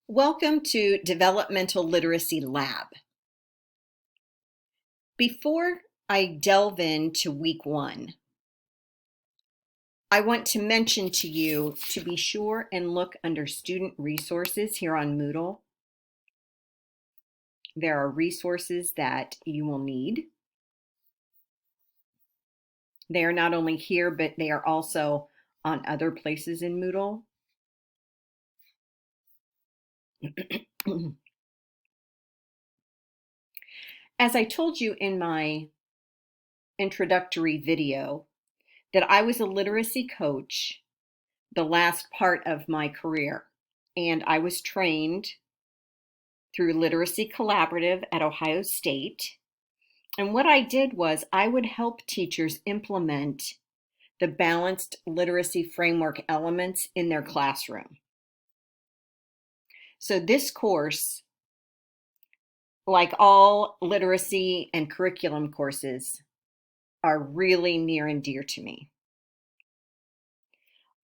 Welcome to Developmental Literacy Lab. Before I delve into week one, I want to mention to you to be sure and look under student resources here on Moodle. There are resources that you will need. They are not only here, but they are also on other places in Moodle. As I told you in my introductory video, that I was a literacy coach the last part of my career, and I was trained through Literacy Collaborative at Ohio State. And what I did was I would help teachers implement the balanced literacy framework elements in their classroom. So this course, like all literacy and curriculum courses, are really near and dear to me.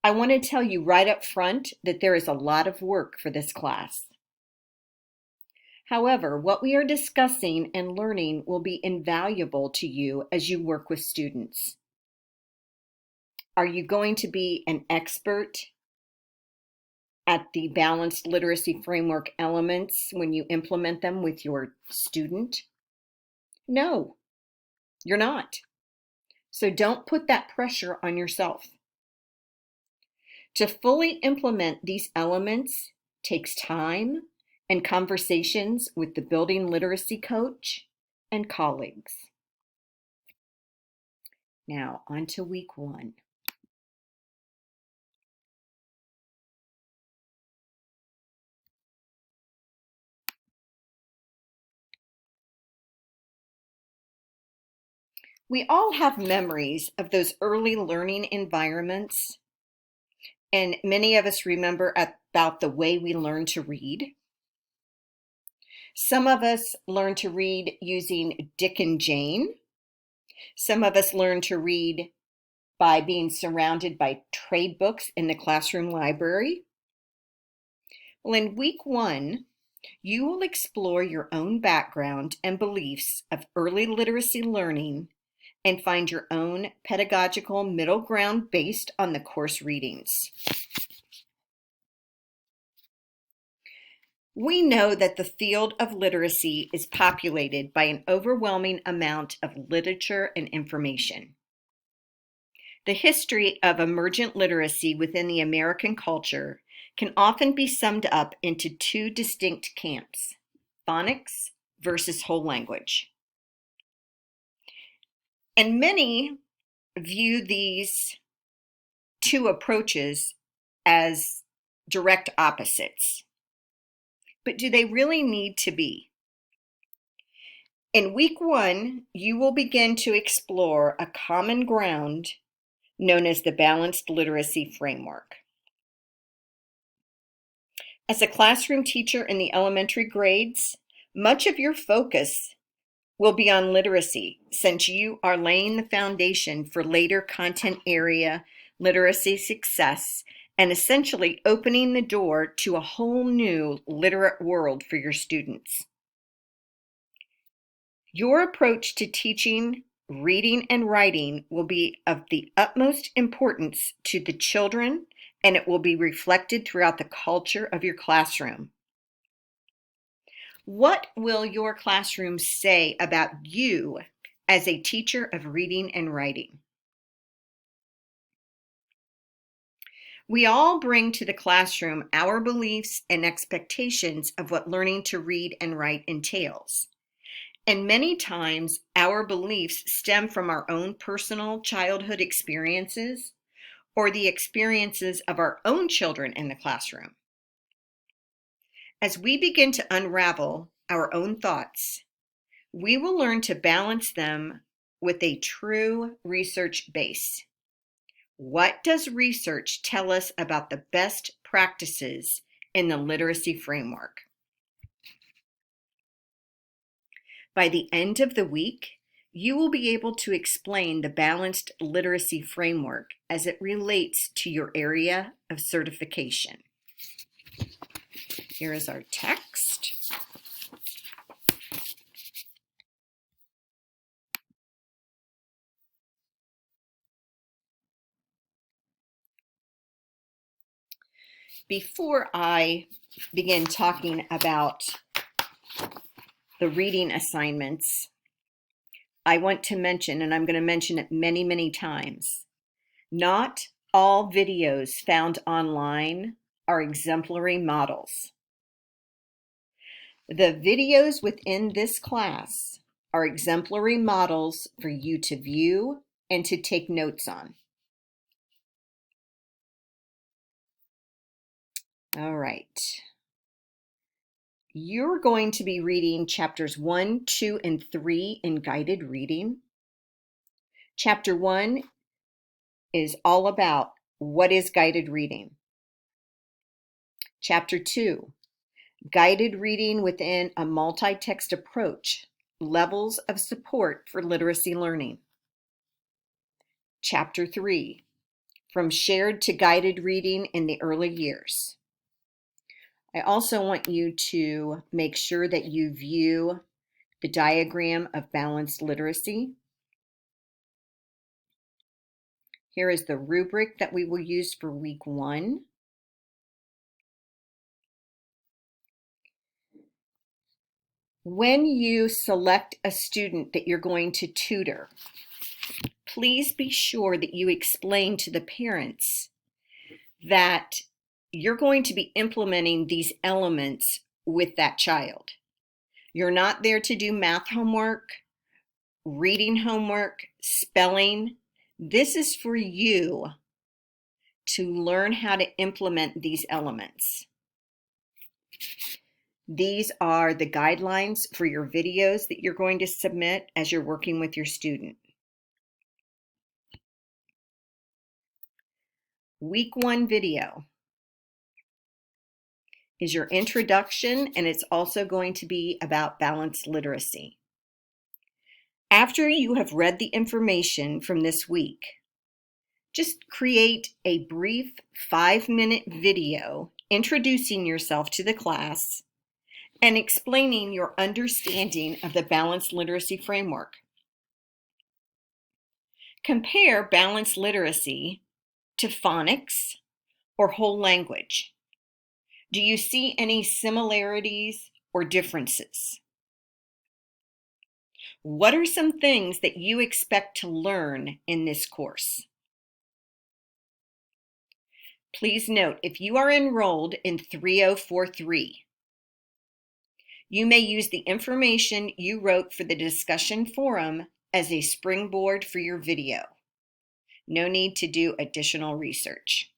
I want to tell you right up front that there is a lot of work for this class. However, what we are discussing and learning will be invaluable to you as you work with students. Are you going to be an expert at the balanced literacy framework elements when you implement them with your student? No, you're not. So don't put that pressure on yourself. To fully implement these elements takes time and conversations with the building literacy coach and colleagues. Now, on to week one. We all have memories of those early learning environments, and many of us remember about the way we learned to read. Some of us learned to read using Dick and Jane. Some of us learned to read by being surrounded by trade books in the classroom library. Well, in week one, you will explore your own background and beliefs of early literacy learning and find your own pedagogical middle ground based on the course readings. We know that the field of literacy is populated by an overwhelming amount of literature and information. The history of emergent literacy within the American culture can often be summed up into two distinct camps: phonics versus whole language. And many view these two approaches as direct opposites. But do they really need to be? In week one, you will begin to explore a common ground known as the balanced literacy framework. As a classroom teacher in the elementary grades, much of your focus will be on literacy, since you are laying the foundation for later content area literacy success and essentially opening the door to a whole new literate world for your students. Your approach to teaching reading and writing will be of the utmost importance to the children, and it will be reflected throughout the culture of your classroom. What will your classroom say about you as a teacher of reading and writing? We all bring to the classroom our beliefs and expectations of what learning to read and write entails. And many times our beliefs stem from our own personal childhood experiences or the experiences of our own children in the classroom. As we begin to unravel our own thoughts, we will learn to balance them with a true research base. What does research tell us about the best practices in the literacy framework? By the end of the week, you will be able to explain the balanced literacy framework as it relates to your area of certification. Here is our text. Before I begin talking about the reading assignments, I want to mention, and I'm going to mention it many, many times, not all videos found online are exemplary models. The videos within this class are exemplary models for you to view and to take notes on. All right. You're going to be reading chapters 1, 2, and 3 in guided reading. Chapter 1 is all about what is guided reading. Chapter 2, guided reading within a multi-text approach, levels of support for literacy learning. Chapter 3, from shared to guided reading in the early years. I also want you to make sure that you view the diagram of balanced literacy. Here is the rubric that we will use for week 1. When you select a student that you're going to tutor, please be sure that you explain to the parents that you're going to be implementing these elements with that child. You're not there to do math homework, reading homework, spelling. This is for you to learn how to implement these elements. These are the guidelines for your videos that you're going to submit as you're working with your student. Week 1 video is your introduction, and it's also going to be about balanced literacy. After you have read the information from this week, just create a brief 5-minute video introducing yourself to the class and explaining your understanding of the balanced literacy framework. Compare balanced literacy to phonics or whole language. Do you see any similarities or differences? What are some things that you expect to learn in this course? Please note, if you are enrolled in 3043, you may use the information you wrote for the discussion forum as a springboard for your video. No need to do additional research.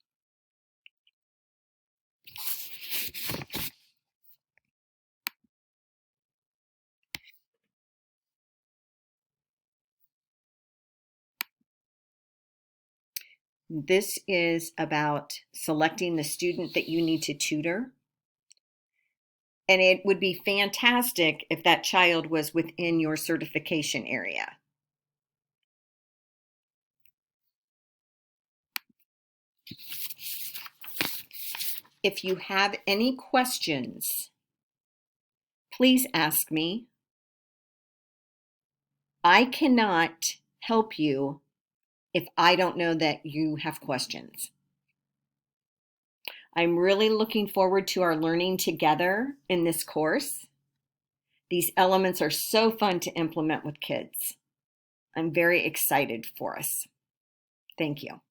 This is about selecting the student that you need to tutor. And it would be fantastic if that child was within your certification area. If you have any questions, please ask me. I cannot help you if I don't know that you have questions. I'm really looking forward to our learning together in this course. These elements are so fun to implement with kids. I'm very excited for us. Thank you.